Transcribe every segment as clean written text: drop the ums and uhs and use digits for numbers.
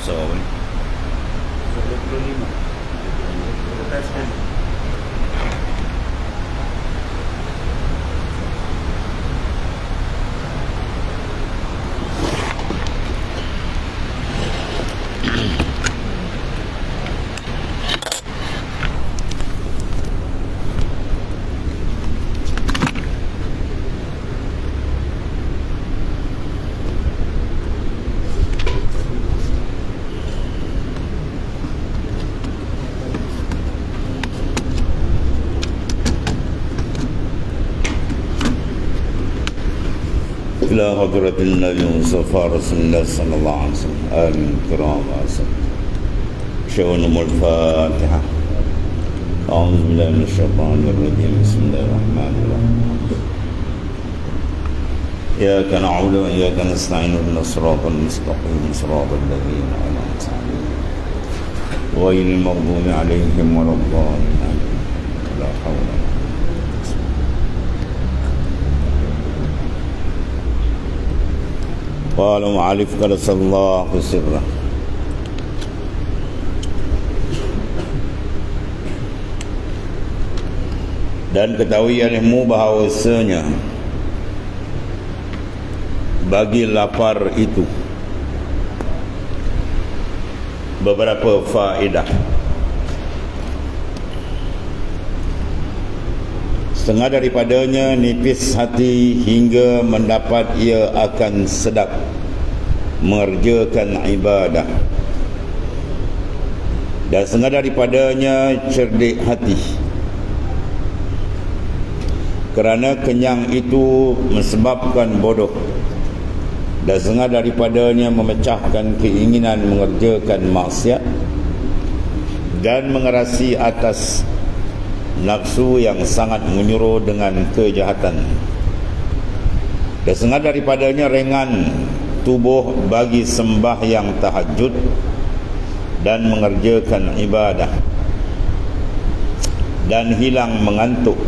So, 25. Atas kan. إلى حضرة النبي المصطفى رسول الله صلى الله عليه وسلم آمين الكرام وسلم شؤون الفاتحة أعوذ بالله من الشيطان الرجيم بسم الله الرحمن الرحيم إياك نعبد وإياك نستعين اهدنا الصراط المستقيم صراط الذين أنعمت عليهم غير المغضوب عليهم ولا الضالين لا حول ولا قوة. قال معالف قدس الله سره. Dan ketahui olehmu bahawasanya bagi lapar itu beberapa faedah. Setengah daripadanya nipis hati hingga mendapat ia akan sedap mengerjakan ibadah. Dan setengah daripadanya cerdik hati, kerana kenyang itu menyebabkan bodoh. Dan setengah daripadanya memecahkan keinginan mengerjakan maksiat dan mengerasi atas nafsu yang sangat menyuruh dengan kejahatan. Dan setengah daripadanya ringan tubuh bagi sembahyang tahajud dan mengerjakan ibadah, dan hilang mengantuk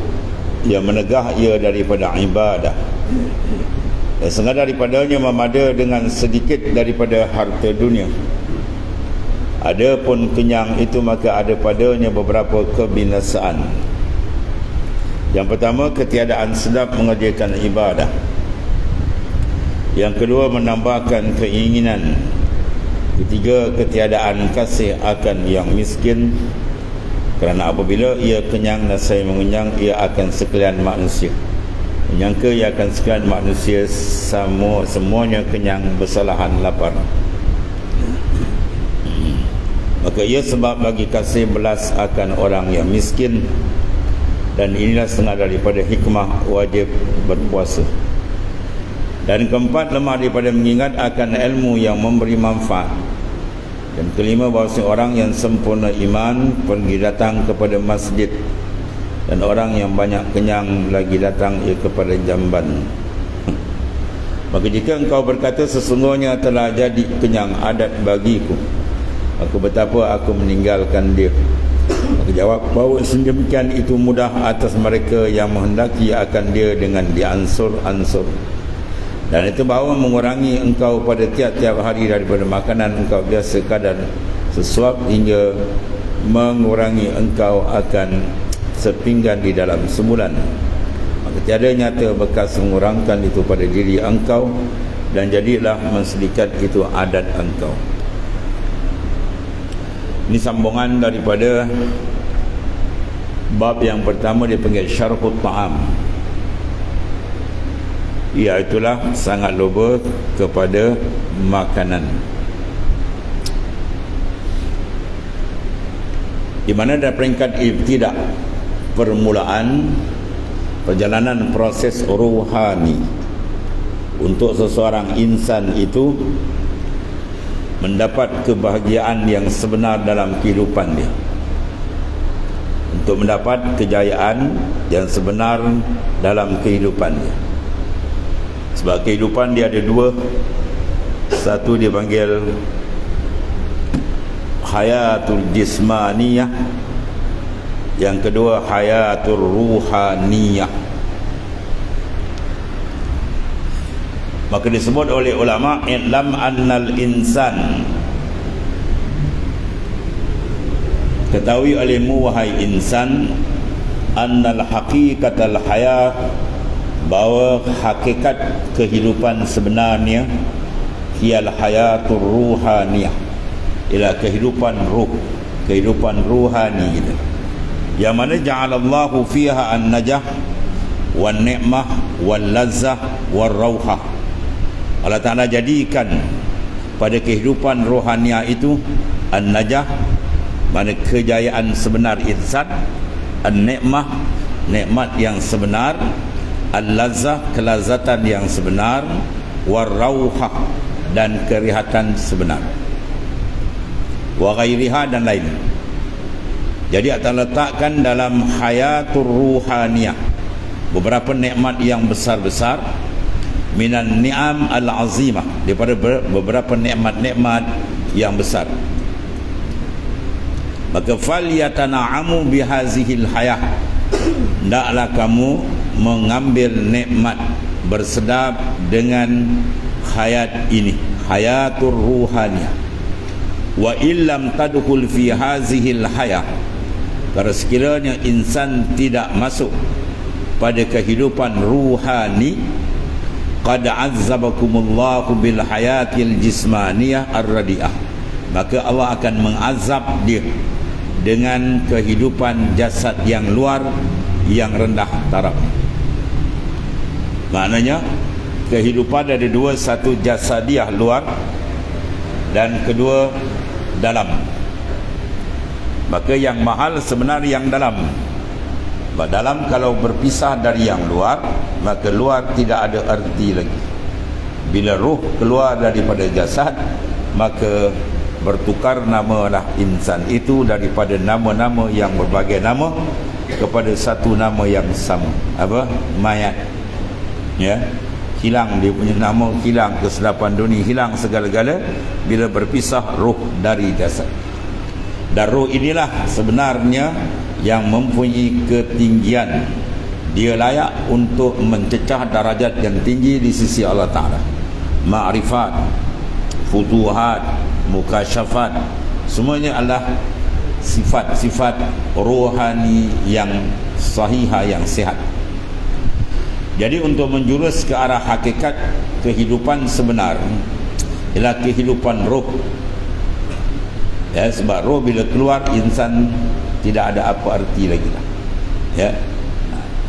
yang menegah ia daripada ibadah. Dan setengah daripadanya memada dengan sedikit daripada harta dunia. Adapun kenyang itu maka ada padanya beberapa kebinasaan. Yang pertama, ketiadaan sedap mengerjakan ibadah. Yang kedua, menambahkan keinginan. Ketiga, ketiadaan kasih akan yang miskin, kerana apabila ia kenyang nasai mengenyang, ia akan sekalian manusia. Menyangka ia akan sekalian manusia, semuanya kenyang bersalahan lapar. Maka ia sebab bagi kasih belas akan orang yang miskin. Dan inilah setengah daripada hikmah wajib berpuasa. Dan keempat, lemah daripada mengingat akan ilmu yang memberi manfaat. Dan kelima, bahawa seorang yang sempurna iman pergi datang kepada masjid, dan orang yang banyak kenyang lagi datang ia kepada jamban. Maka jika engkau berkata sesungguhnya telah jadi kenyang adat bagiku, aku betapa aku meninggalkan dia. Maka jawab bahawa sedemikian itu mudah atas mereka yang menghendaki akan dia dengan diansur-ansur. Dan itu bahawa mengurangi engkau pada tiap-tiap hari daripada makanan engkau biasa kadar sesuap, hingga mengurangi engkau akan sepinggan di dalam sebulan. Maka tiada nyata bekas mengurangkan itu pada diri engkau, dan jadilah mensedikat itu adat engkau. Ini sambungan daripada bab yang pertama, dipanggil syarhut ta'am. Iaitulah sangat loba kepada makanan, di mana ada peringkat ibtidak, permulaan perjalanan proses ruhani untuk seseorang insan itu mendapat kebahagiaan yang sebenar dalam kehidupan dia, untuk mendapat kejayaan yang sebenar dalam kehidupan dia. Sebab kehidupan dia ada dua. Satu dipanggil hayatul jismaniyah, yang kedua hayatul ruhaniyah. Maka disebut oleh ulama, "Ilam annal insan ketahui olehmu wahai insan, annal haqiqatal hayat, bahawa hakikat kehidupan sebenarnya hial hayatur ruhaniyah, ialah kehidupan ruh, kehidupan ruhani kita, yang mana ja'alallahu fiha an-najah wan ni'mah wal lazzah war rauhah. Allah Ta'ala jadikan pada kehidupan rohaniah itu an-najah, mana kejayaan sebenar insan, an-ni'mah, nikmat yang sebenar, al-lazzah, kelazatan yang sebenar, war rauhah, dan kerihatan sebenar, wa ghairiha, dan lain. Jadi Allah letakkan dalam hayatur ruhaniyah beberapa nikmat yang besar-besar, minan ni'am al-azimah, daripada beberapa nikmat-nikmat yang besar. Maka fal yatana'amu bihazihil hayah, hendaklah kamu mengambil nikmat, bersedap dengan hayat ini, hayatur ruhaniyah. Wa illam tadkhul fi hazihil hayah, kalau sekiranya insan tidak masuk pada kehidupan ruhani, qad azzabakumullahu bil hayatil jismaniyah ar-radi'ah, maka Allah akan mengazab dia dengan kehidupan jasad yang luar, yang rendah taraf. Maknanya kehidupan ada dua, satu jasadiah luar dan kedua dalam. Maka yang mahal sebenarnya yang dalam. Dalam kalau berpisah dari yang luar, maka luar tidak ada arti lagi. Bila ruh keluar daripada jasad, maka bertukar namalah insan itu daripada nama-nama yang berbagai nama kepada satu nama yang sama. Apa? Mayat. Ya, hilang dia punya nama, hilang kesedapan dunia, hilang segala-gala bila berpisah ruh dari jasad. Dan ruh inilah sebenarnya yang mempunyai ketinggian, dia layak untuk mencecah darajat yang tinggi di sisi Allah Ta'ala. Ma'rifat, futuhat, mukasyafat, semuanya adalah sifat-sifat rohani yang sahihah, yang sihat. Jadi untuk menjurus ke arah hakikat kehidupan sebenar ialah kehidupan roh. Ya, sebab roh bila keluar, insan tidak ada apa arti lagi lah. Ya.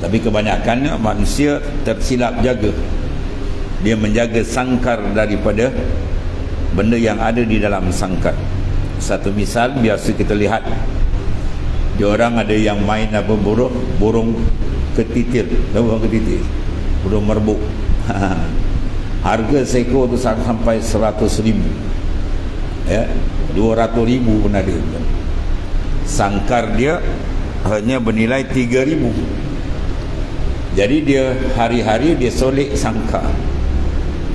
Tapi kebanyakannya manusia tersilap jaga. Dia menjaga sangkar daripada benda yang ada di dalam sangkar. Satu misal biasa kita lihat, dia orang ada yang main apa, burung ketitir. Tahu burung ketitir? Burung merbuk. Harga seekor tu sampai 100,000. Ya, 200,000 pun ada. Sangkar dia hanya bernilai 3,000. Jadi dia hari-hari dia solek sangkar,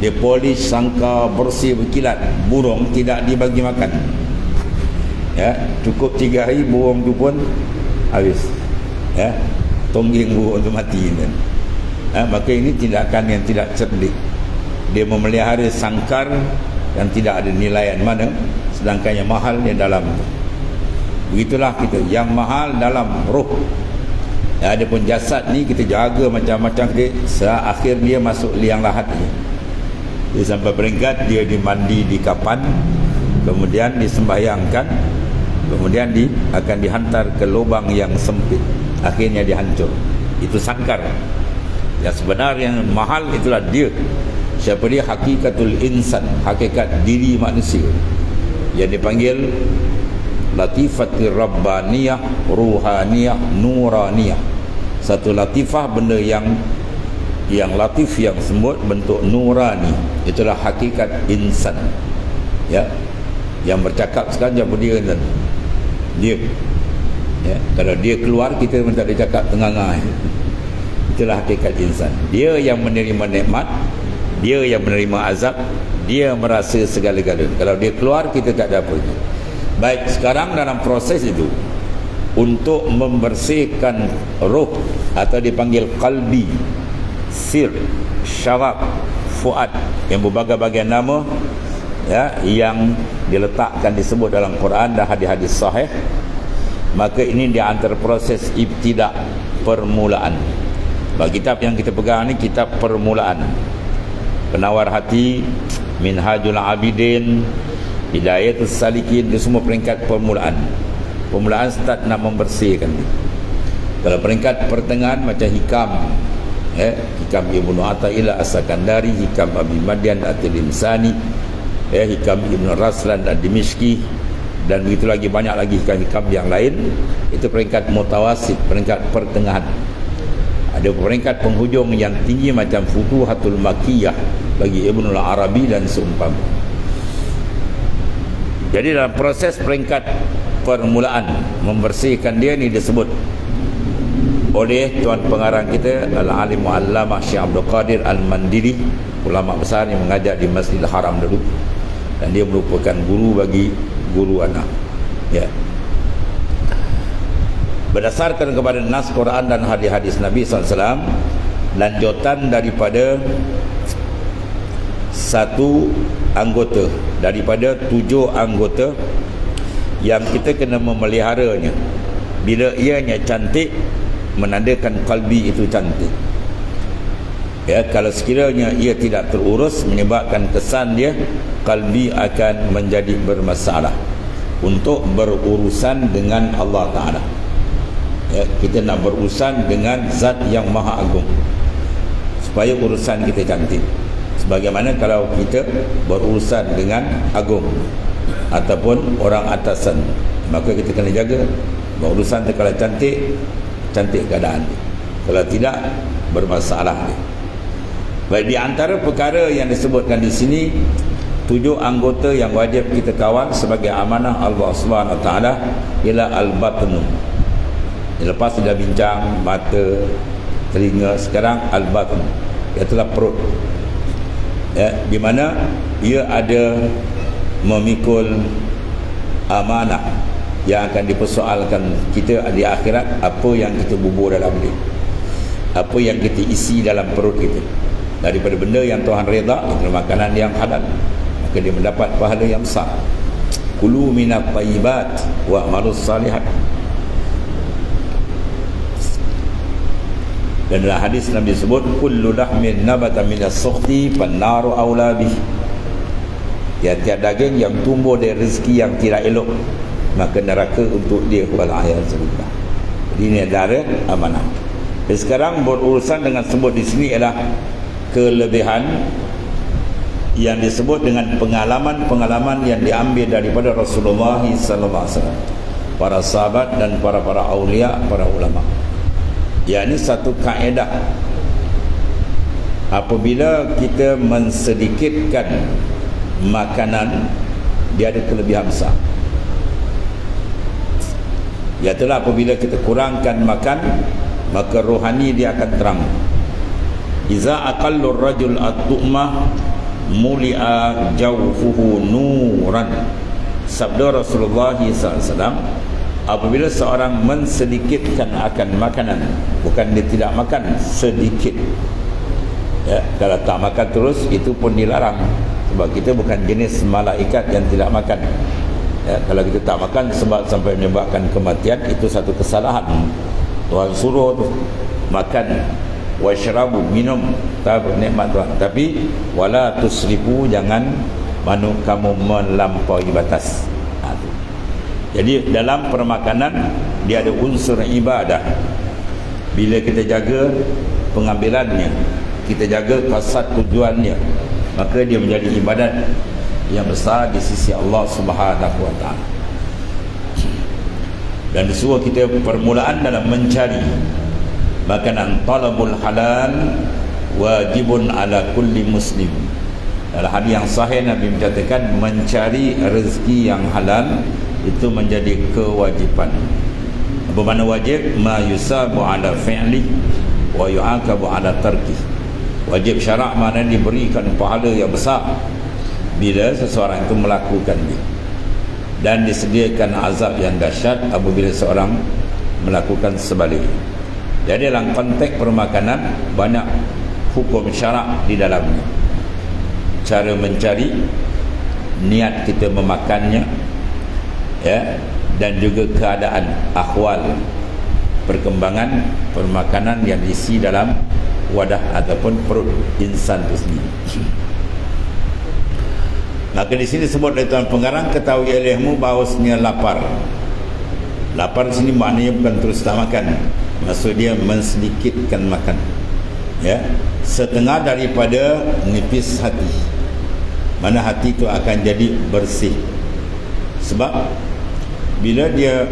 dia polish sangkar bersih berkilat. Burung tidak dibagi makan. Ya, cukup 3 hari burung tu pun habis. Ya, tongging burung tu mati. Maka ini tindakan yang tidak cerdik. Dia memelihara sangkar yang tidak ada nilaian mana, sedangkan yang mahal yang dalam. Begitulah kita, yang mahal dalam roh. Ya, ada pun jasad ni kita jaga macam-macam akhir dia masuk liang lahat dia sampai peringkat dia dimandi di kapan, kemudian disembahyangkan, kemudian akan dihantar ke lubang yang sempit, akhirnya dihancur. Itu sangkar. Yang sebenar yang mahal itulah dia. Siapa dia? Hakikatul insan, hakikat diri manusia, yang dipanggil latifatir rabbaniyah, ruhaniyah, nuraniyah. Satu latifah, benda yang latif, yang semut, bentuk nurani. Itulah hakikat insan. Ya, yang bercakap sekarang siapa dia kan? Dia. Ya, kalau dia keluar kita minta dia cakap tengah-tengah. Itulah hakikat insan. Dia yang menerima nikmat, dia yang menerima azab, dia merasa segala-gala. Kalau dia keluar kita tak ada apa. Baik, sekarang dalam proses itu untuk membersihkan roh, atau dipanggil qalbi, sir, syarab, fuad, yang berbagai-bagai nama, ya, yang diletakkan disebut dalam Quran dan hadis-hadis sahih. maka ini di antara proses ibtida', permulaan. Kitab yang kita pegang ni kitab permulaan. Penawar Hati, Minhajul Abidin, Hidayatus Salikin, itu semua peringkat permulaan. Permulaan start nak membersihkan. Kalau peringkat pertengahan macam hikam, hikam Ibnu Athaillah As-Sakandari, hikam Abi Madian At-Tilimsani, hikam Ibnu Raslan Ad-Dimishki, dan begitu lagi banyak lagi hikam-hikam yang lain. Itu peringkat mutawasid, peringkat pertengahan. Ada peringkat penghujung yang tinggi macam Futuhatul Makkiyah bagi Ibnu Arabi dan seumpama. Jadi dalam proses peringkat permulaan membersihkan dia ni disebut oleh tuan pengarang kita Al-Alim Al-Allamah Syekh Abdul Qadir Al-Mandiri, ulama besar yang mengajar di Masjidil Haram dulu, dan dia merupakan guru bagi guru anak. Ya. Berdasarkan kepada nas Quran dan hadis-hadis Nabi SAW, lanjutan daripada satu anggota daripada 7 anggota yang kita kena memeliharanya. Bila ianya cantik, menandakan kalbi itu cantik. Ya, kalau sekiranya ia tidak terurus, menyebabkan kesan dia kalbi akan menjadi bermasalah untuk berurusan dengan Allah Ta'ala. Ya, kita nak berurusan dengan zat yang maha agung supaya urusan kita cantik. Sebagaimana kalau kita berurusan dengan agung ataupun orang atasan, maka kita kena jaga berurusan tu. Kalau cantik, cantik keadaan dia. Kalau tidak, bermasalah dia. Baik, di antara perkara yang disebutkan di sini, 7 anggota yang wajib kita kawal sebagai amanah Allah Subhanahu Wa Taala ialah al-batnu. Lepas sudah bincang mata, telinga, sekarang al-batn, iaitu perut. Ya, di mana ia ada memikul amanah yang akan dipersoalkan kita di akhirat. Apa yang kita bubur dalam dia, apa yang kita isi dalam perut kita, daripada benda yang Tuhan redha, makanan yang halal, maka dia mendapat pahala yang besar. Kulu minat tayyibat wa amalus salihat. Dan dalam hadis Nabi sebut kullu lahmin nabata minas sukhti fannaru aula bih. Tiap-tiap daging yang tumbuh dari rezeki yang tidak elok, maka neraka untuk dia. Wal'ayazubillah. Jadi ini adalah amanah. Dan sekarang berurusan dengan sebut di sini ialah kelebihan yang disebut dengan pengalaman-pengalaman yang diambil daripada Rasulullah SAW, para sahabat dan para aulia, para ulama. Ya, ini satu kaedah. Apabila kita mensedikitkan makanan, dia ada kelebihan besar. Iaitulah apabila kita kurangkan makan, maka rohani dia akan terang. Iza aqallur rajul at-tu'mah muli'a jawfuhu nuran. Sabda Rasulullah SAW, apabila seorang mensedikitkan akan makanan, bukan dia tidak makan, sedikit. Ya, kalau tak makan terus, itu pun dilarang. Sebab kita bukan jenis malaikat yang tidak makan. Ya, kalau kita tak makan sebab sampai menyebabkan kematian, itu satu kesalahan. Tuhan suruh tu makan, washrabu, minum, tahu nikmat Tuhan. Tapi wala tusrifu, jangan kamu melampaui batas. Jadi dalam permakanan dia ada unsur ibadah. Bila kita jaga pengambilannya, kita jaga kasat tujuannya, maka dia menjadi ibadat yang besar di sisi Allah Subhanahu Wa Taala. Dan disuruh kita permulaan dalam mencari makanan. Talabul halal wajibun ala kulli muslim. Dalam hadis yang sahih Nabi menyatakan mencari rezeki yang halal itu menjadi kewajipan. Apa makna wajib? Ma yusabu ala fi'li wa yu'aqabu ala tarki. Wajib syarak maknanya diberikan pahala yang besar bila seseorang itu melakukannya, dan disediakan azab yang dahsyat apabila seorang melakukan sebaliknya. Jadi dalam konteks permakanan banyak hukum syarak di dalamnya. Cara mencari, niat kita memakannya, ya, dan juga keadaan ahwal perkembangan permakanan yang diisi dalam wadah ataupun perut insan itu sendiri. Maka di sini sebut oleh Tuan Pengarang, ketahui olehmu bahawasanya lapar. Lapar di sini maknanya bukan terus tak makan, maksud dia mensedikitkan makan, ya, setengah daripada nipis hati, mana hati itu akan jadi bersih. Sebab bila dia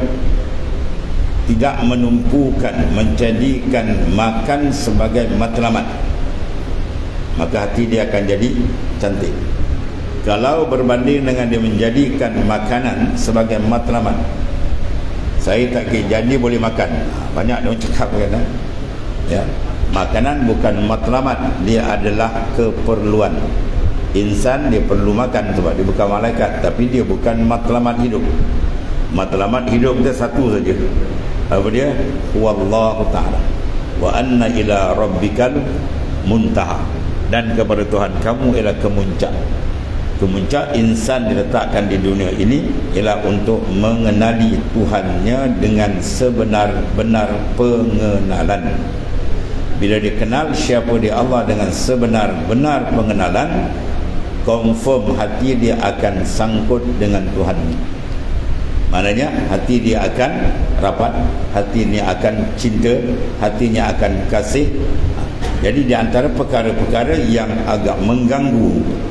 tidak menumpukan, menjadikan makan sebagai matlamat, maka hati dia akan jadi cantik. Kalau berbanding dengan dia menjadikan makanan sebagai matlamat, saya tak kira janji boleh makan, banyak orang cakap kan, ya, makanan bukan matlamat, dia adalah keperluan. Insan dia perlu makan sebab dia bukan malaikat, tapi dia bukan matlamat hidup. Matlamat hidup kita satu saja, apa dia? Wallahu ta'ala wa anna ila rabbikal muntaha, dan kepada Tuhan kamu ialah kemuncak. Kemuncak insan diletakkan di dunia ini ialah untuk mengenali Tuhannya dengan sebenar-benar pengenalan. Bila dikenal siapa dia Allah dengan sebenar-benar pengenalan, confirm hati dia akan sangkut dengan Tuhan. Maknanya hati dia akan rapat, hatinya akan cinta, hatinya akan kasih. Jadi di antara perkara-perkara yang agak mengganggu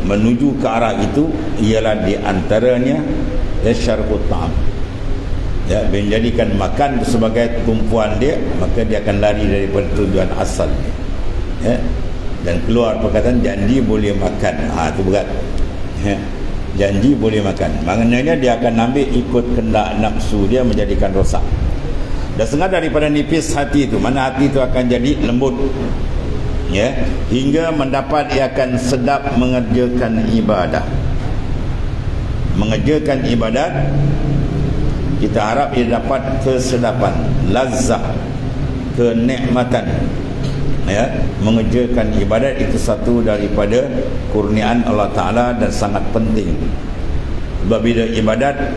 menuju ke arah itu ialah di antaranya syarqut ta'am, ya, menjadikan makan sebagai tumpuan dia, maka dia akan lari daripada tujuan asalnya, ya, dan keluar perkataan janji boleh makan. Itu berat, ya. Janji boleh makan, maknanya dia akan ambil ikut kehendak nafsu dia, menjadikan rosak. Dan setengah daripada nipis hati itu, mana hati itu akan jadi lembut, ya, hingga mendapat ia akan sedap mengerjakan ibadah. Mengerjakan ibadat, kita harap ia dapat kesedapan, lazah, kenikmatan, ya. Mengerjakan ibadat itu satu daripada kurniaan Allah Ta'ala dan sangat penting. Sebab bila ibadat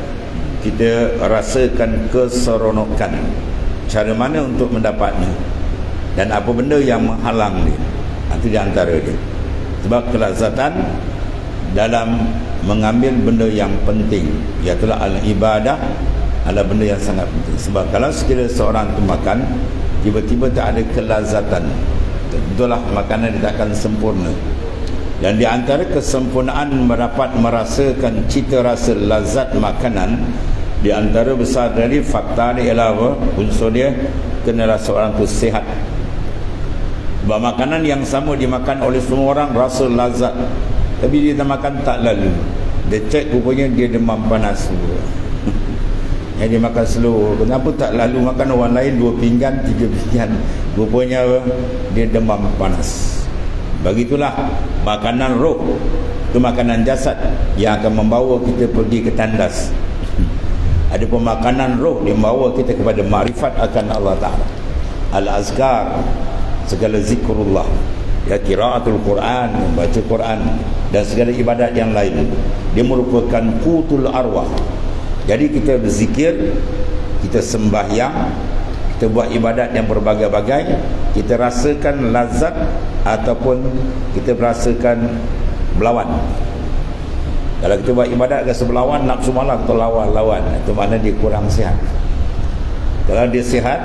kita rasakan keseronokan, cara mana untuk mendapatnya dan apa benda yang menghalang dia, itu di antara dia. Sebab kelazatan dalam mengambil benda yang penting, iaitu al-ibadah adalah benda yang sangat penting. Sebab kalau sekiranya seorang itu makan tiba-tiba tak ada kelazatan, itulah makanan dia takkan sempurna. Dan di antara kesempurnaan mendapat merasakan cita rasa lazat makanan, di antara besar dari fakta dia ialah apa? Unsur dia kenalah seorang itu sihat. Sebab makanan yang sama dimakan oleh semua orang rasa lazat, tapi dia tak makan tak lalu. Dia cek rupanya dia demam panas. Yang dia makan slow, kenapa tak lalu makan orang lain 2 pinggan 3 pinggan, rupanya dia demam panas. Begitulah makanan roh, itu makanan jasad yang akan membawa kita pergi ke tandas. Ada pemakanan roh yang membawa kita kepada makrifat akan Allah Ta'ala. Al-azkar, segala zikrullah, ya, qiraatul Quran, membaca Quran, dan segala ibadat yang lain, dia merupakan qutul arwah. Jadi kita berzikir, kita sembahyang, kita buat ibadat yang berbagai-bagai, kita rasakan lazat ataupun kita merasakan berlawan. Kalau kita buat ibadat rasa berlawan, nafsu malah kita lawan, itu makna dia kurang sihat. Kalau dia sihat,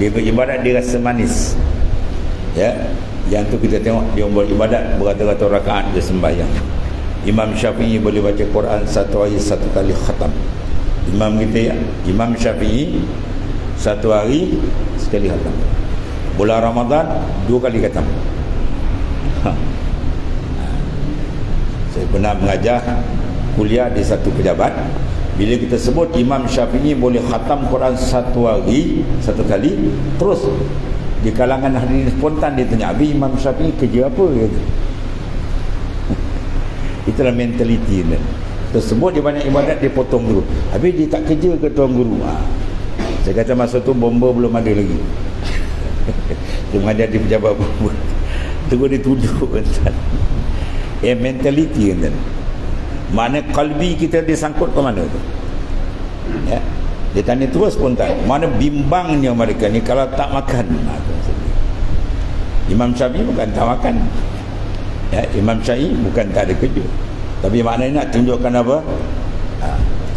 dia beribadat dia rasa manis, ya. Yang tu kita tengok dia buat ibadat beratus-ratus rakaat dia sembahyang. Imam Syafi'i boleh baca Quran satu hari 1 kali khatam. Imam kita, ya, Imam Syafi'i 1 hari sekali khatam. Bulan Ramadan 2 kali khatam. Saya pernah mengajar kuliah di satu pejabat. Bila kita sebut Imam Syafi'i boleh khatam Quran 1 hari 1 kali, terus di kalangan hadirin spontan dia tanya, "Abi, Imam Syafi'i kerja apa?" Gitu. Itulah mentaliti ni. Tersebut dia banyak ibadat dia potong dulu. Habis dia tak kerja ke tuan guru? Saya kata masa tu bomba belum ada lagi. Dia mengajar di pejabat bomba. Tunggu dia tuduh kan. Mentaliti kan. Mana kalbi kita disangkut ke mana tu? Ya. Dia tanya terus pun tak. Mana bimbangnya mereka ni kalau tak makan. Imam Syafi'i bukan tak makan. Ya, Imam Syafi'i bukan tak ada kerja. Tapi maknanya nak tunjukkan apa?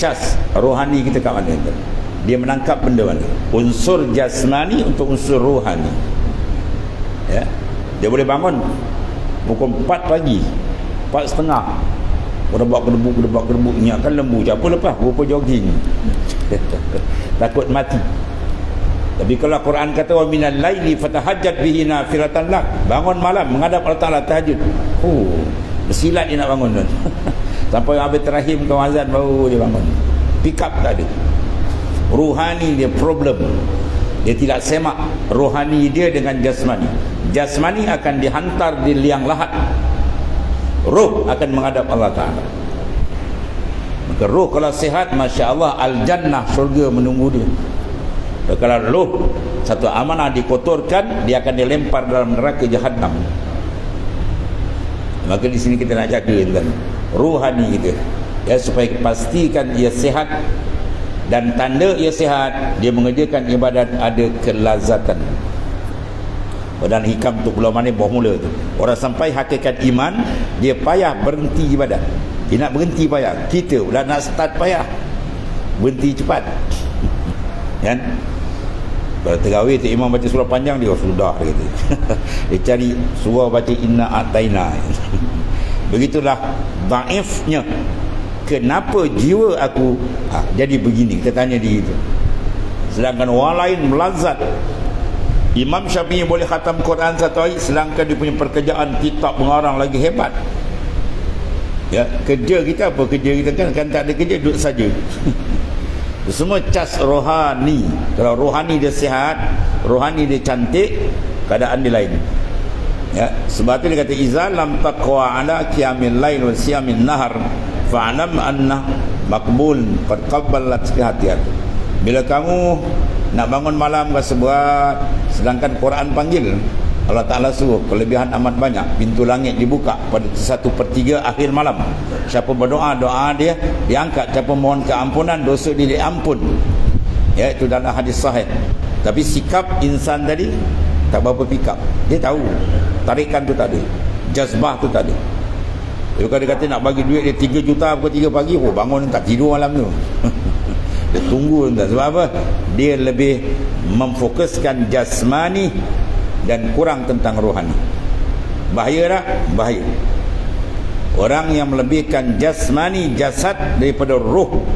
Cas rohani kita kat mana? Dia menangkap benda mana? Unsur jasmani untuk unsur rohani. Ya. Dia boleh bangun pukul 4 pagi, 4.30. Gedebak-gedebuk ingatkan lembu siapa lepas rupa jogging. Takut mati. Tapi kalau Quran kata wa minal laili fatahajjat bihi nafilatan lak, bangun malam menghadap Allah Taala tahajud. Bersilat dia nak bangun tu. Sampai habis terakhir kau azan baru dia bangun. Pick up tak ada. Rohani dia problem. Dia tidak semak rohani dia dengan jasmani. Jasmani akan dihantar di liang lahat. Roh akan menghadap Allah Ta'ala. Maka roh kalau sihat, Masya Allah, Al-Jannah, syurga menunggu dia. Dan kalau roh satu amanah dikotorkan, dia akan dilempar dalam neraka Jahannam. Maka di sini kita nak jaga kan, rohani kita, ya, supaya pastikan ia sihat. Dan tanda ia sihat, dia mengerjakan ibadat ada kelazatan. Dan hikam tu pulau mana bawah mula tu. Orang sampai hakikat iman, dia payah berhenti ibadat. Dia nak berhenti payah. Kita pula nak start payah, berhenti cepat. Kan? Kalau terawih tu imam baca surah panjang, dia sudah dia kata. Dia cari surah baca inna ataina. Begitulah dhaifnya. Kenapa jiwa aku jadi begini? Kita tanya dia itu. Sedangkan orang lain melazat. Imam Syafi'i boleh khatam Quran satu hari, sedangkan dia punya pekerjaan kitab mengarang lagi hebat. Ya, kerja kita apa? Kerja kita kan tak ada kerja, duduk saja. Semua cas rohani. Kalau rohani dia sihat, rohani dia cantik, keadaan dia lain. Ya, sebab tu dia kata iza lam taqwa ala qiyamil lail wa siyamin nahar fa'lam anna maqbul qad qabbalat hati-hati. Bila kamu nak bangun malam rasa berat, sedangkan Quran panggil, Allah Ta'ala suruh, kelebihan amat banyak, pintu langit dibuka pada 1/3 akhir malam. Siapa berdoa, doa dia diangkat. Siapa mohon keampunan, dosa dia diampun. Ya, itu dalam hadis sahih. Tapi sikap insan tadi tak berapa pick up. Dia tahu tarikan tu tak ada, jazbah tu tak ada. Kalau dia kata nak bagi duit dia 3 juta pukul 3 pagi, bangun tak tidur malam tu. Dia tunggu entah. Sebab apa? Dia lebih memfokuskan jasmani dan kurang tentang rohani. Bahaya tak? Bahaya. Orang yang melebihkan jasmani, jasad daripada roh,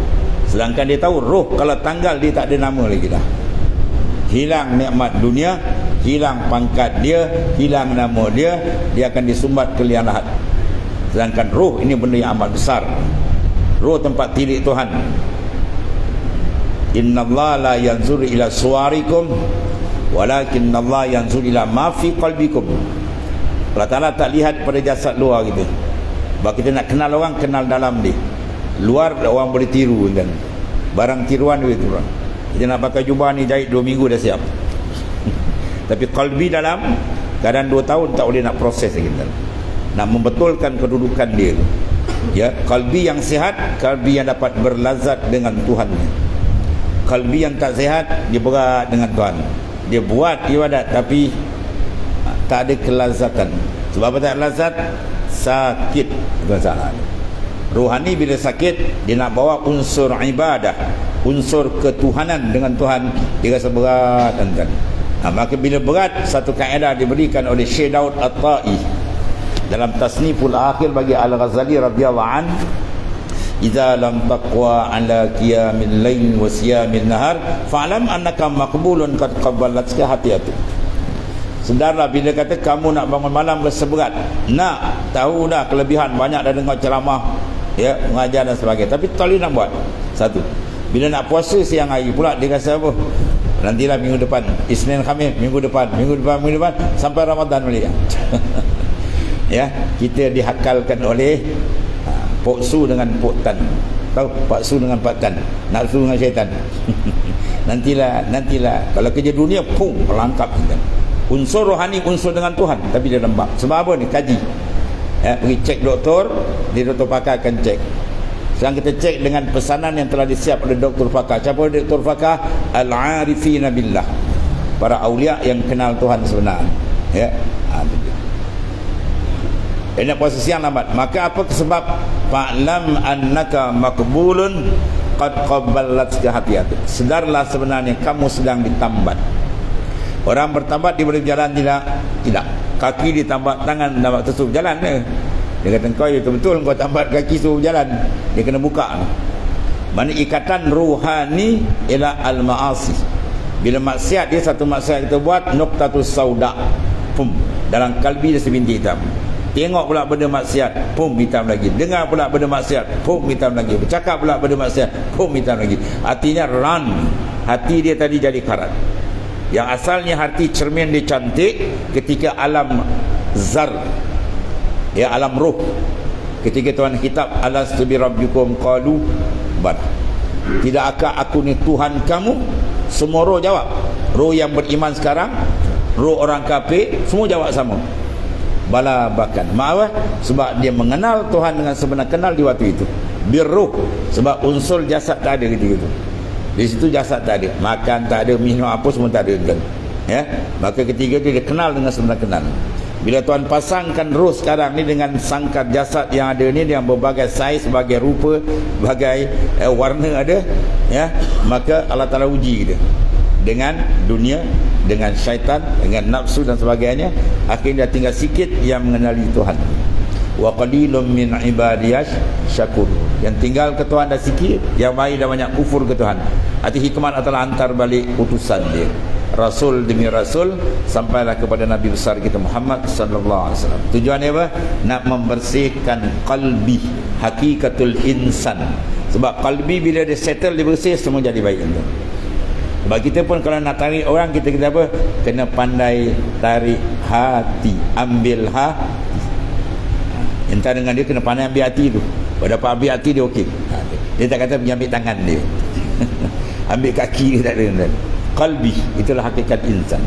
sedangkan dia tahu roh kalau tanggal dia tak ada nama lagi dah. Hilang nikmat dunia, hilang pangkat dia, hilang nama dia, dia akan disumbat ke liang lahat. Sedangkan roh ini benda yang amat besar. Roh tempat tilik Tuhan. Innallaha la yanzuru ila suwarikum walakinnallaha yanzuru ila ma fi qalbikum. Allah Ta'ala tak lihat pada jasad luar kita. Sebab kita nak kenal orang, kenal dalam dia. Luar orang boleh tiru kan. Barang tiruan boleh tiruan. Kita nak pakai jubah ni jahit 2 minggu dah siap. Tapi qalbi dalam keadaan 2 tahun tak boleh nak proses lagi kan. Nak membetulkan kedudukan dia. Ya, qalbi yang sihat, qalbi yang dapat berlazat dengan Tuhannya. Kalbi yang tak sihat, dia berat dengan Tuhan. Dia buat ibadat tapi tak ada kelazatan. Sebab apa tak lazat? Sakit. Itu masalah. Rohani bila sakit, dia nak bawa unsur ibadah, unsur ketuhanan dengan Tuhan, dia rasa berat kan. Maka bila berat, satu kaedah diberikan oleh Syekh Daud At-Tai dalam tasniful akhir bagi Al-Ghazali radhiyallahu an, idza lam taqwa ala qiyamil lail wa siyamil nahar fa'lam annaka maqbulun qad qabbalatka hati-hati. Sedarlah bila kata kamu nak bangun malam rasa berat, nak tahu dah kelebihan, banyak dah dengar ceramah, ya, mengajar dan sebagainya, tapi tak boleh nak buat. Satu, bila nak puasa siang hari pula dia rasa apa? Nantilah minggu depan, Isnin Khamis, minggu depan sampai Ramadan balik. Ya, kita dihakalkan oleh Pok Su dengan Pok Tan. Tahu Pak Su dengan Pak Tan, nafsu dengan syaitan. nantilah kalau kerja dunia pung melangkap kita. Unsur rohani unsur dengan Tuhan, tapi dia lembab. Sebab apa ni? Kaji. Ya, pergi cek doktor, dia doktor pakar akan cek. Sekarang kita cek dengan pesanan yang telah disiap oleh Dr. Fakah. Siapa Dr. Fakah? Al-Arifina Billah, para awliya yang kenal Tuhan sebenar. Ya. Ini posisi yang lambat. Maka apa sebab? Fa'lam annaka maqbulun qad qabbalat hati-hati. Sedarlah sebenarnya kamu sedang ditambat. Orang bertambat dia boleh berjalan tidak? Tidak. Kaki ditambat, tangan nampak tersuruh jalan dia. Dia kata kau betul-betul kau tambat kaki suruh jalan. Dia kena buka. Mana ikatan ruhani ila al-ma'asi. Bila maksiat dia satu maksiat kita buat nuqtatus sauda. Pum. Dalam kalbi dia sebinti hitam. Tengok pula benda maksiat, pum, hitam lagi. Dengar pula benda maksiat, pum, hitam lagi. Bercakap pula benda maksiat, pum, hitam lagi. Artinya run. Hati dia tadi jadi karat. Yang asalnya hati cermin dia cantik ketika alam zar, ya alam roh, ketika Tuhan kitab alastu bi rabbikum qalu bala, tidakkah aku ni Tuhan kamu? Semua roh jawab. Roh yang beriman sekarang, roh orang kafir, semua jawab sama, bala bahkan. Maaf, sebab dia mengenal Tuhan dengan sebenar kenal di waktu itu. Birruh, sebab unsur jasad tak ada ketika itu. Di situ jasad tak ada, makan tak ada, minum apa semua tak ada kan. Ya, maka ketika itu dia kenal dengan sebenar kenal. Bila Tuhan pasangkan roh sekarang ni dengan sangkat jasad yang ada ni dengan berbagai saiz, berbagai rupa, berbagai warna ada, ya, maka Allah Taala uji kita dengan dunia, dengan syaitan, dengan nafsu dan sebagainya. Akhirnya tinggal sikit yang mengenali Tuhan. Wa qalilum min ibadiyas syakur. Yang tinggal ke Tuhan dah sikit, yang baik dah banyak kufur ke Tuhan. Arti hikmat adalah antar balik utusan dia, rasul demi rasul, sampailah kepada Nabi besar kita Muhammad sallallahu alaihi wasallam. Tujuannya apa? Nak membersihkan qalbi, hakikatul insan. Sebab qalbi bila dia settle, dia bersih, semua jadi baik itu. Sebab kita pun kalau nak tarik orang, kita apa? Kena pandai tarik hati, ambil hati. Entah dengan dia kena pandai ambil hati tu. Kalau dapat ambil hati dia okey. Dia tak kata pergi ambil tangan dia. Ambil kaki dia tak ada. Qalbi, itulah hakikat insan.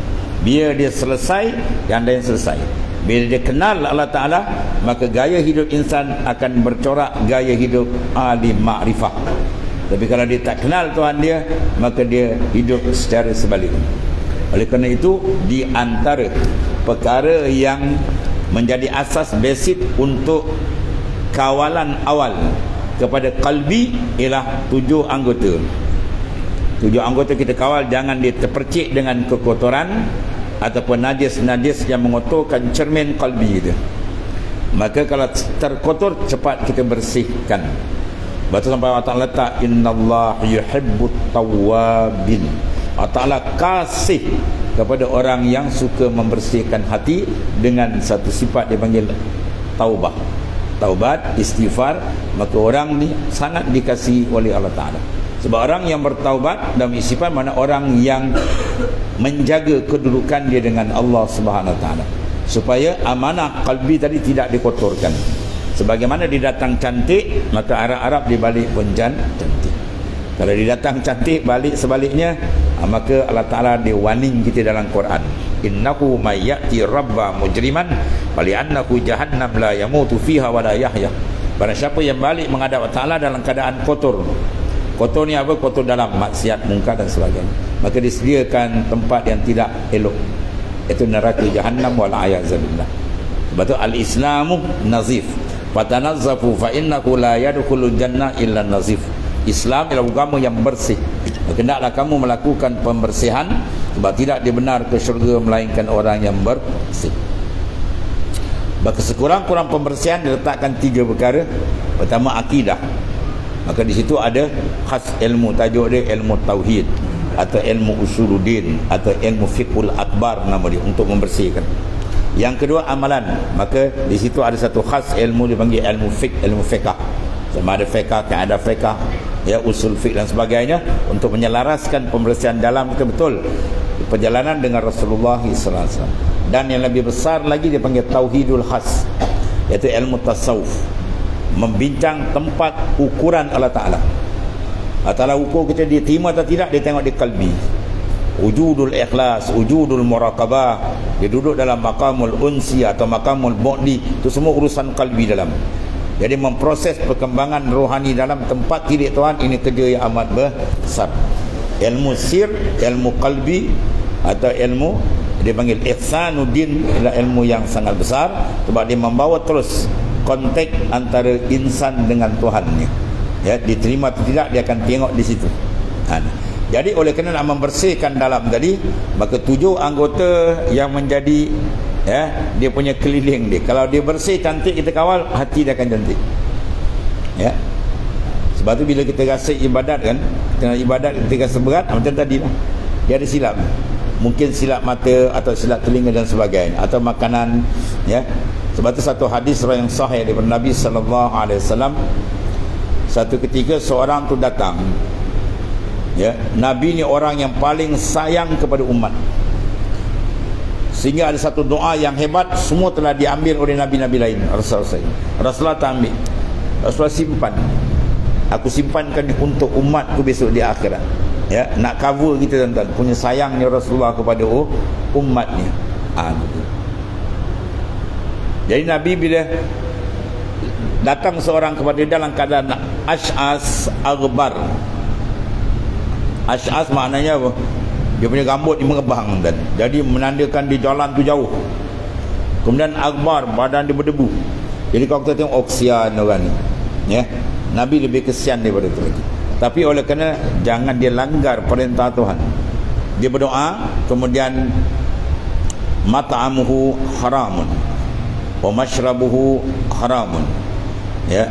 Bila dia selesai, yang lain selesai. Bila dia kenal Allah Ta'ala, maka gaya hidup insan akan bercorak gaya hidup ahli ma'rifah. Tapi kalau dia tak kenal Tuhan dia, maka dia hidup secara sebaliknya. Oleh kerana itu, di antara perkara yang menjadi asas basic untuk kawalan awal kepada qalbi ialah 7 anggota. 7 anggota kita kawal, jangan dia terpercik dengan kekotoran ataupun najis-najis yang mengotorkan cermin qalbi kita. Maka kalau terkotor, cepat kita bersihkan. Batu sampai Allah Ta'ala letak innallaha yuhibbut tawwabin. Allah Ta'ala kasih kepada orang yang suka membersihkan hati dengan satu sifat dia panggil taubah. Taubat, istighfar. Maka orang ni sangat dikasihi oleh Allah Ta'ala. Sebab orang yang bertaubat dan istighfar mana orang yang menjaga kedudukan dia dengan Allah Subhanahu Wa Ta'ala, supaya amanah qalbi tadi tidak dikotorkan. Sebagaimana dia datang cantik, maka Arab-Arab dia balik pun cantik. Kalau dia datang cantik, balik sebaliknya, maka Allah Ta'ala dia warning kita dalam Quran. Innahu may ya'ti rabba mujriman fali'annahu jahannam la yamutu fiha wa la yahya. Barang siapa yang balik menghadap Allah Ta'ala dalam keadaan kotor. Kotor ni apa? Kotor dalam maksiat, mungkar dan sebagainya. Maka disediakan tempat yang tidak elok, iaitu neraka jahannam wal a'yazabillah. Sebab tu al-islamu nazif. Fatanazzafu fa innahu la yadkhulul jannah illa nazif. Islam adalah agama yang bersih. Maka hendaklah kamu melakukan pembersihan, sebab tidak dibenar ke syurga melainkan orang yang bersih. Maka sekurang-kurang pembersihan diletakkan 3 perkara. Pertama, akidah. Maka di situ ada khas ilmu, tajuk dia ilmu tauhid atau ilmu usuluddin atau ilmu fiqhul akbar nama dia, untuk membersihkan. Yang kedua, amalan. Maka di situ ada satu khas ilmu dipanggil ilmu fiqh, ilmu fiqh. Sama ada fiqh, kaedah fiqh, ya, usul fiqh dan sebagainya, untuk menyelaraskan pembersihan dalam kita betul perjalanan dengan Rasulullah SAW. Dan yang lebih besar lagi dipanggil tauhidul khas, iaitu ilmu tasawuf, membincang tempat ukuran Allah Ta'ala. Allah Ta'ala ukur kita, dia terima atau tidak, dia tengok di kalbi. Wujudul ikhlas, wujudul muraqabah, dia duduk dalam maqamul unsi atau maqamul bu'di, itu semua urusan kalbi dalam. Jadi memproses perkembangan rohani dalam tempat tilik Tuhan, ini kerja yang amat besar. Ilmu sir, ilmu qalbi, atau ilmu dia panggil ihsanuddin, adalah ilmu yang sangat besar sebab dia membawa terus kontak antara insan dengan Tuhannya. Ya, diterima atau tidak dia akan tengok di situ. Jadi oleh kerana nak membersihkan dalam tadi, maka 7 anggota yang menjadi dia punya keliling dia. Kalau dia bersih cantik, kita kawal, hati dia akan cantik. Ya. Sebab tu bila kita rasa ibadat kan, kita ibadat kita rasa berat, macam tadi lah. Dia ada silap. Mungkin silap mata atau silap telinga dan sebagainya, atau makanan, ya. Sebab tu satu hadis yang sahih daripada Nabi sallallahu alaihi wasallam, satu ketika seorang tu datang. Ya, Nabi ni orang yang paling sayang kepada umat. Sehingga ada satu doa yang hebat, semua telah diambil oleh nabi-nabi lain. Rasulullah tak ambil. Rasulullah simpan. Aku simpankan untuk umatku besok di akhirat. Ya, nak cover kita tuan-tuan, punya sayangnya Rasulullah kepada umatnya. Jadi Nabi bila datang seorang kepada dia dalam keadaan ash'as aghbar. Ash'as maknanya apa? Dia punya rambut ni merebang dan jadi menandakan di jalan tu jauh. Kemudian akbar, badan dia berdebu. Jadi kalau kita tengok kesian orang ni, ya, Nabi lebih kesian daripada itu lagi. Tapi oleh kerana jangan dia langgar perintah Tuhan, dia berdoa, kemudian mat'amuhu haramun wa mashrabuhu haramun, ya,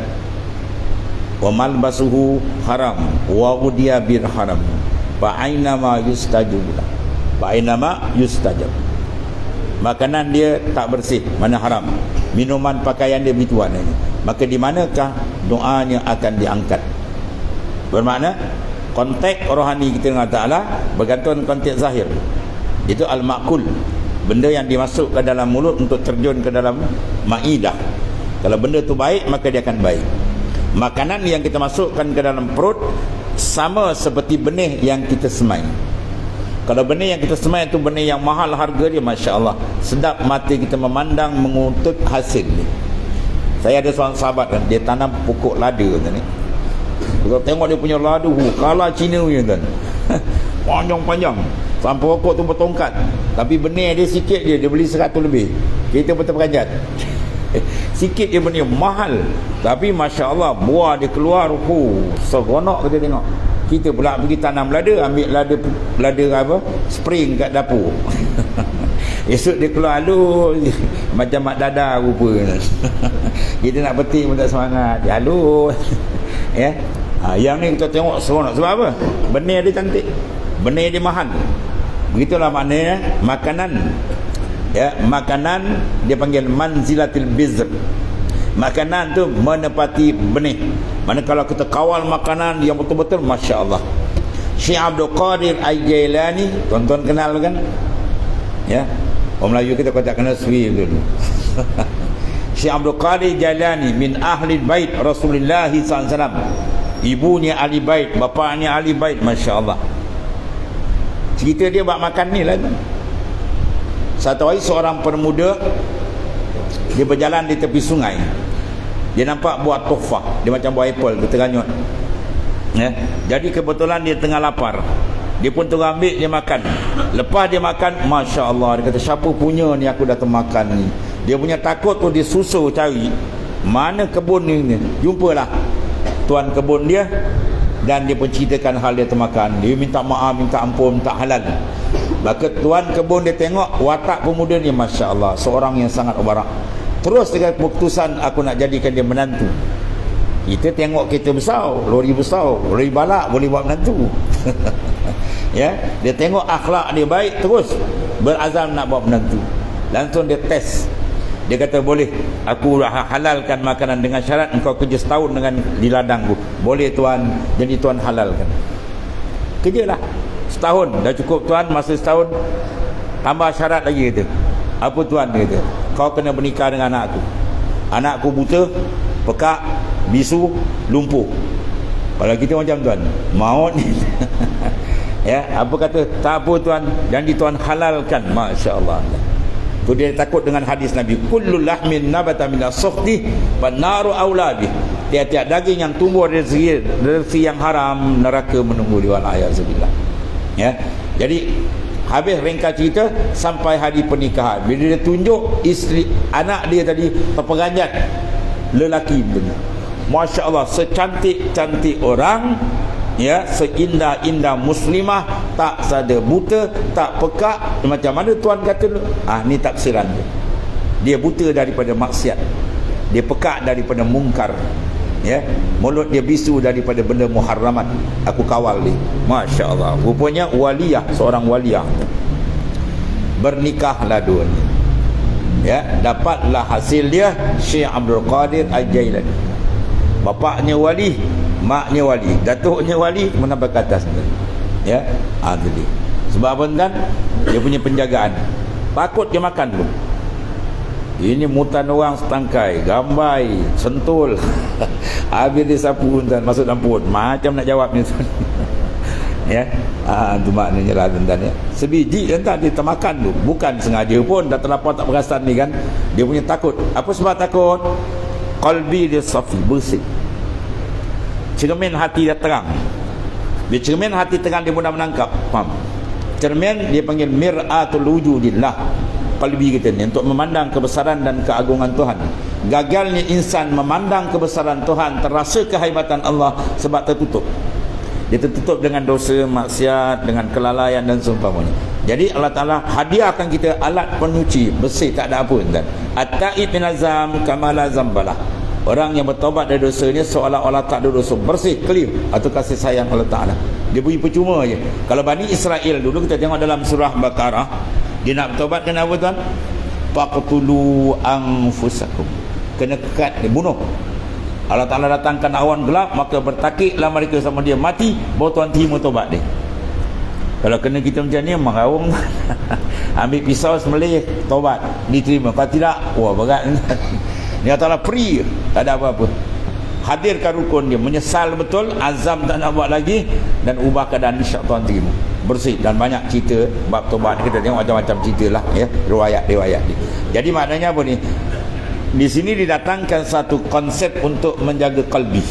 wa malbasuhu haram wa udiya bir haram fa'ainama yustajab, fa'ainama yustajab. Makanan dia tak bersih, mana haram. Minuman, pakaian dia begitu warnanya, maka di manakah doanya akan diangkat. Bermakna kontak rohani kita dengan Ta'ala bergantung kontak zahir. Itu al-ma'kul, benda yang dimasuk ke dalam mulut untuk terjun ke dalam ma'idah. Kalau benda tu baik, maka dia akan baik. Makanan yang kita masukkan ke dalam perut sama seperti benih yang kita semai. Kalau benih yang kita semai itu benih yang mahal harga dia, Masya Allah, sedap mata kita memandang, menguntut hasil ni. Saya ada seorang sahabat kan, dia tanam pokok lada kan ni. Kalau tengok dia punya lada, kalah Cina punya kan. Panjang-panjang sampai pokok tu bertongkat, tapi benih dia sikit je, dia beli 100 lebih. Kita betul peranjat. Sikit dia benih mahal, tapi Masya Allah buah dia keluar, seronok kita tengok. Kita pula pergi tanam lada, ambil lada apa, spring kat dapur. Esok dia keluar halus macam mak dada rupa. Kita nak petik pun tak semangat, dia halus. Ya. Yang ni kita tengok seronok. Sebab apa? Benih dia cantik, benih dia mahal. Begitulah maknanya makanan. Ya, makanan dia panggil manzilatil bizr. Makanan tu menepati benih. Mana kalau kita kawal makanan yang betul-betul, Masya Allah. Syekh Abdul Qadir Al-Jailani, tuan-tuan kenal kan? Ya, orang Melayu kita tak kenal Swi dulu. Syekh Abdul Qadir Jailani min ahli bait Rasulullah SAW. Ibunya ahli bait, bapaknya ahli bait, Masya Allah. Cerita dia buat makan ni lah kan. Satu hari seorang pemuda dia berjalan di tepi sungai. Dia nampak buah tufah, dia macam buah apple, dia teranyut. Ya, jadi kebetulan dia tengah lapar. Dia pun tengah ambil, dia makan. Lepas dia makan, Masya Allah, dia kata, siapa punya ni aku dah termakan ni. Dia punya takut tu, dia susur cari mana kebun ni. Jumpalah tuan kebun dia, dan dia pun ceritakan hal dia termakan. Dia minta maaf, minta ampun, minta halal. Maka tuan kebun dia tengok watak pemuda ni, Masya Allah, seorang yang sangat warak. Terus dengan keputusan, aku nak jadikan dia menantu. Kita tengok kereta besar, lori besar, lori balak, boleh buat menantu. Ya, dia tengok akhlak dia baik, terus berazam nak buat menantu. Langsung dia test. Dia kata, boleh, aku halalkan makanan dengan syarat engkau kerja setahun dengan di ladangku. Boleh tuan, jadi tuan halalkan. Kerjalah setahun, dah cukup tuan, masa setahun. Tambah syarat lagi kata. Apa tuan, dia kata, kau kena bernikah dengan anakku. Anakku buta, pekak, bisu, lumpuh. Kalau kita macam tuan, maut ni. Ya, apa kata, tak apa tuan, janji tuan halalkan. Masya Allah. Tu dia takut dengan hadis Nabi, kullu lahmin nabata minas sukhti wan naru auladi. Tiap-tiap daging yang tumbuh dari rezeki yang haram, neraka menunggu dia, wal a'yazubillah. Ya. Jadi habis ringkas cerita sampai hari pernikahan. Bila dia tunjuk isteri anak dia tadi peperanjat lelaki benar. Masya-Allah, secantik-cantik orang, ya, seindah-indah muslimah, tak sada buta, tak pekak. Macam mana tuan kata dulu? Ni tafsiran dia. Dia buta daripada maksiat, dia pekak daripada mungkar, ya, mulut dia bisu daripada benda muharramat. Aku kawal dia. Masya-Allah, rupanya waliyah, seorang waliyah. Bernikahlah dua ni, ya, dapatlah hasil dia Syekh Abdul Qadir Al-Jailani. Bapaknya wali, maknya wali, datuknya wali, menambah ke atas, ya. Jadi sebab apa kan, dia punya penjagaan. Takut dia makan tu. Ini mutan orang setangkai, gambai, sentul. Habis dia sapu dan masuk dalam perut. Macam nak jawab ni tuan. Ya. Itu maknanya lah tuan, ya. Sebiji tuan dia termakan tu. Bukan sengaja pun, dah terlapar tak perasan ni kan. Dia punya takut. Apa sebab takut? Qalbi dia safi, bersih. Cermin hati dia terang. Bila cermin hati terang, dia mudah menangkap. Faham? Cermin dia panggil mir'atul wujudillah. Qalbi kita ni untuk memandang kebesaran dan keagungan Tuhan. Gagalnya insan memandang kebesaran Tuhan, terasa kehebatan Allah sebab tertutup. Dia tertutup dengan dosa, maksiat, dengan kelalaian dan seumpamanya. Jadi Allah Ta'ala hadiahkan kita alat penyuci, bersih, tak ada apa kan. At-ta'ib min azam kamala zambalah. Orang yang bertaubat dari dosanya seolah-olah tak ada dosa, bersih, clear. Atau kasih sayang Allah Ta'ala. Dia bunyi percuma je. Kalau Bani Israel dulu kita tengok dalam surah Baqarah, dia nak bertaubat kena apa tuan? Faqtulu anfusakum. Kena kekat, dia bunuh. Allah Ta'ala datangkan awan gelap, maka bertakiklah mereka sama dia, mati, baru Tuhan terima taubat dia. Kalau kena kita macam ni, mengawung. Ambil pisau sembelih, taubat, diterima. Kalau tidak, wah berat. Ni Allah Ta'ala free, tak ada apa-apa. Hadirkan rukun dia, menyesal betul, azam tak nak buat lagi, dan ubah keadaan, insya Allah Tuhan terima. Bersih. Dan banyak cerita bab taubat, kita tengok macam-macam cerita lah, ya, riwayat-riwayat dia. Jadi maknanya apa ni? Di sini didatangkan satu konsep untuk menjaga qalbi,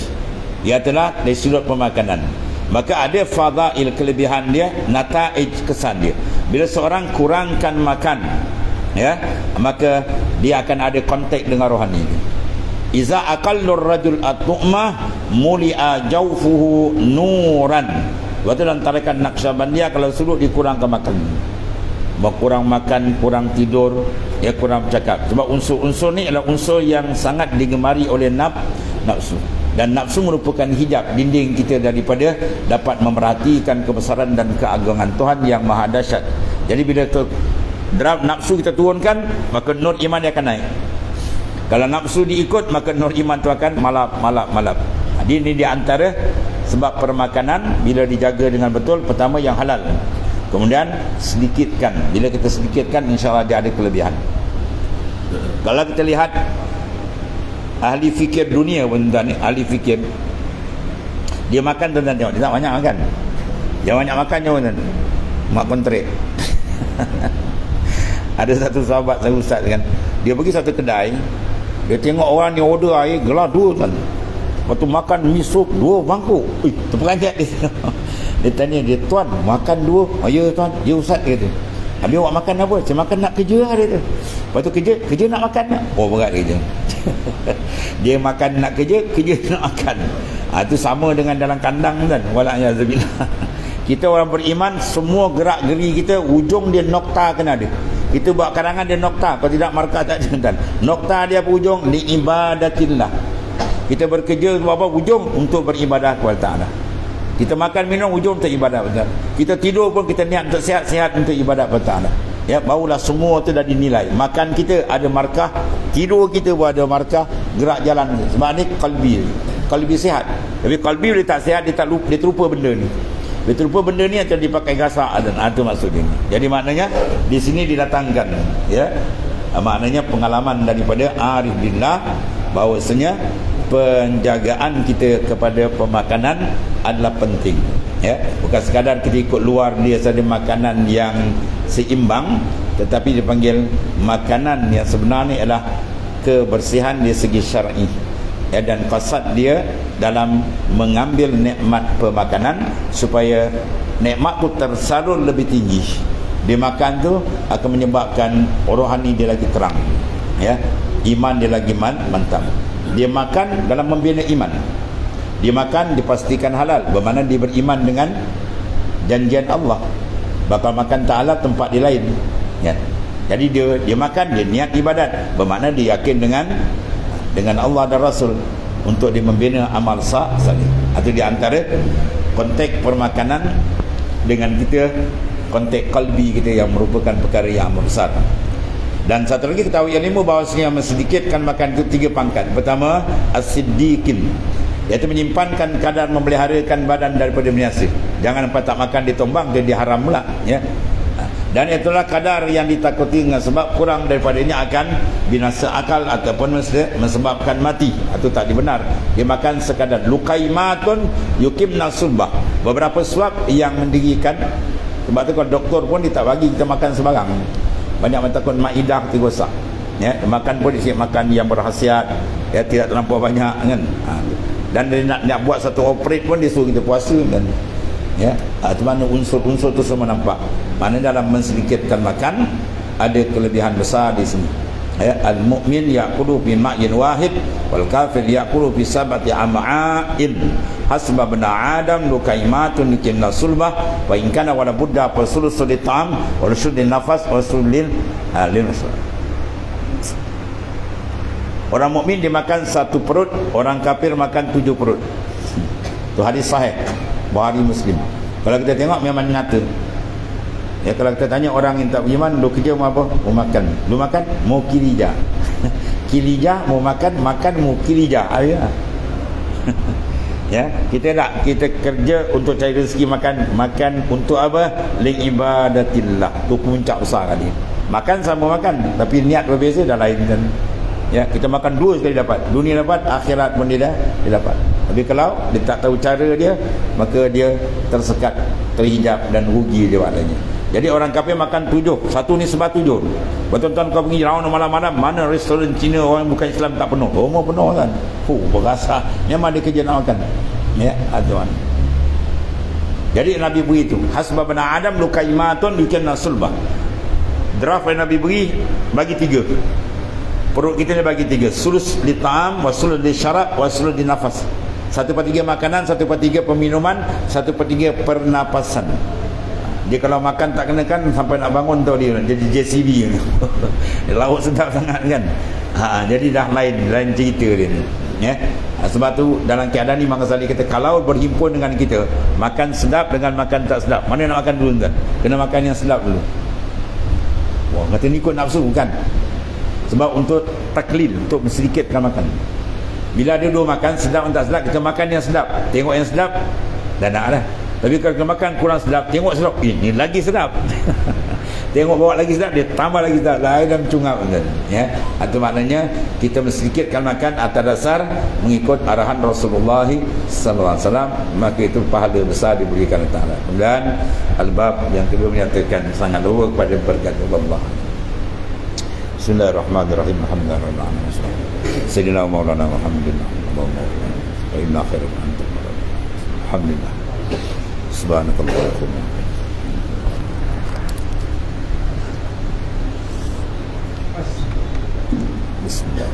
iaitu dari sudut pemakanan. Maka ada fadail, kelebihan dia, nataij, kesan dia. Bila seorang kurangkan makan, ya, maka dia akan ada kontak dengan rohani. Iza aqallur rajul at-tu'mah muli'a jawfuhu nuran. Waktu dalam tarikan Naqsyabandiyah, kalau suruh dikurangkan makan, kurang makan, kurang tidur, ya, kurang bercakap. Sebab unsur-unsur ni adalah unsur yang sangat digemari oleh nafsu. Dan nafsu merupakan hijab, dinding kita daripada dapat memerhatikan kebesaran dan keagungan Tuhan yang maha dahsyat. Jadi bila nafsu kita turunkan, maka nur iman dia akan naik. Kalau nafsu diikut, maka nur iman tu akan malap. Jadi ini di antara sebab permakanan, bila dijaga dengan betul, pertama yang halal, kemudian sedikitkan. Bila kita sedikitkan, insya-Allah dia ada kelebihan. Kalau kita lihat ahli fikir dunia pun tuan, ahli fikir, dia makan tuan, tengok dia tak banyak makan. Dia banyak makan je tuan, mak kontrak. Ada satu sahabat saya, ustaz kan, dia pergi satu kedai, dia tengok orang ni order air gelas 2 tuan. Lepas tu makan mi sup 2 bangkuk. Terperanjat dia. Dia tanya dia, tuan makan 2? Oh ya tuan, ya ustaz, dia kata. Habis awak makan apa? Saya makan nak kerja lah, dia tu. Lepas tu kerja nak makan tak? Oh berat kerja. Dia makan nak kerja nak makan. Itu sama dengan dalam kandang kan. Wala'iyahzubillah. Kita orang beriman, semua gerak geri kita, ujung dia nokta kena ada. Kita buat karangan dia nokta, kalau tidak markah tak ada. Nokta dia apa ujung? Li'ibadatillah. Kita bekerja apa ujung? Untuk beribadah kepada Ta'ala. Kita makan minum ujung untuk ibadah kepada Ta'ala. Kita tidur pun kita niat untuk sihat-sihat untuk ibadah kepada Ta'ala. Ya, barulah semua itu dah dinilai. Makan kita ada markah, tidur kita pun ada markah, gerak jalan. Sebab ni kalbi sihat. Tapi kalbi bila tak sihat, dia terlupa benda ni. Dia terlupa benda ni akan dipakai gasak. Itu maksudnya. Jadi maknanya di sini didatangkan, ya, maknanya pengalaman daripada arif billah, bahawasanya penjagaan kita kepada pemakanan adalah penting, ya. Bukan sekadar kita ikut luar dia saja makanan yang seimbang, tetapi dipanggil makanan yang sebenarnya adalah kebersihan dari segi syar'i, ya, dan qasad dia dalam mengambil nikmat pemakanan supaya nikmat tu tersalur lebih tinggi. Dia makan tu akan menyebabkan rohani dia lagi terang, ya, iman dia lagi mantap. Dia makan dalam membina iman. Dia makan dipastikan halal, bermakna dia beriman dengan janjian Allah bakal makan ta'ala tempat dia lain, ya. Jadi dia makan, dia niat ibadat, bermakna dia yakin dengan Allah dan Rasul untuk dia membina amal salih. Itu di antara konteks permakanan dengan kita, konteks qalbi kita yang merupakan perkara yang amat besar. Dan satu lagi ketahui yang lima, bahawasanya sedikitkan makan itu 3 pangkat. Pertama, as-siddiqin, iaitu menyimpankan kadar memeliharakan badan daripada binasa. Jangan sampai tak makan ditombang, dia haram pula, ya. Dan itulah kadar yang ditakuti, dengan sebab kurang daripadanya akan binasa akal ataupun menyebabkan mati, atau tak dibenar. Dia makan sekadar. Lukaimatun yukimna sulbah, beberapa suap yang mendirikan. Sebab tu kalau doktor pun dia tak bagi kita makan sebarang. Banyak orang takut maidah kita rosak, ya. Makan pun dia makan yang berkhasiat, ya, tidak terlampau banyak, kan. Dan dia nak buat satu operate pun dia suruh kita puasa, kan, ya. Itu mana unsur-unsur tu semua nampak. Mana dalam mensedikitkan makan ada kelebihan besar di sini, ya. Al-mu'min ya'kulu bi ma'in wahid wal kafir ya'kulu bi sab'ati am'a'in hasba bena adam lukaimatun nikimna sulbah wa in kana wala budda fasulusul ta'am wa rusulil nafas wa rusulil Orang mukmin dimakan 1 perut, orang kafir makan 7 perut. Itu hadis sahih Bukhari Muslim. Kalau kita tengok memang nyata. Ya, kalau kita tanya orang yang tak beriman, lu kerja mau apa? Mau makan. Lu makan mau kilija. Kilija mau makan mau kilija. Ya. Ya, kita kerja untuk cari rezeki, makan untuk apa? Li ibadatillah. Tu puncak besar tadi. Makan sama makan, tapi niat berbeza dah lain, kan. Ya, kita makan 2 sekali dapat. Dunia dapat, akhirat pun dia dapat. Tapi kalau dia tak tahu cara dia, maka dia tersekat, terhijab dan rugi dia maknanya. Jadi orang kafir makan 7. Satu ni sebab 7. Betul-betul kau pergi round malam-malam, mana restoran Cina orang bukan Islam tak penuh. Rumah penuh, kan. Berasa memang dia kerja nak makan. Ya, tuan. Jadi Nabi beri itu. Hasbabna Adam lukaimatun yukanna sulbah. Draft yang Nabi beri bagi 3. Perut kita ni bagi 3. Sulus li ta'am, wa sulus li syarab, wa sulus li nafas. 1/3 makanan, 1/3 peminuman, 1/3 pernapasan. Dia kalau makan tak kenakan, sampai nak bangun tau dia jadi JCB. Lauk sedap sangat, kan. Jadi dah lain cerita dia ni, ya. Sebab tu dalam keadaan ni Imam Ghazali kata, kalau berhimpun dengan kita, makan sedap dengan makan tak sedap, mana nak makan dulu, kan? Kena makan yang sedap dulu. Wah, kata ni ikut nafsu, kan. Sebab untuk taklil, untuk sedikitkan makan. Bila dia dua makan sedap atau tak sedap, kita makan yang sedap, tengok yang sedap dah nak dah. Tapi kalau kita makan kurang sedap, tengok sedap, ini lagi sedap. Tengok bawa lagi sedap, dia tambah lagi sedap, lain dan cungap, kan. Ya, itu maknanya kita sedikitkan makan atas dasar mengikut arahan Rasulullah SAW, maka itu pahala besar diberikan oleh Ta'ala. Kemudian al-bab yang kedua menyatakan sangat luar kepada berkat Allah. Bismillahirrahmanirrahim. Alhamdulillah. Sayyidina Maulana Muhammadin wa inna khairan antum. Alhamdulillah. Subhanakallahumma. Bismillah.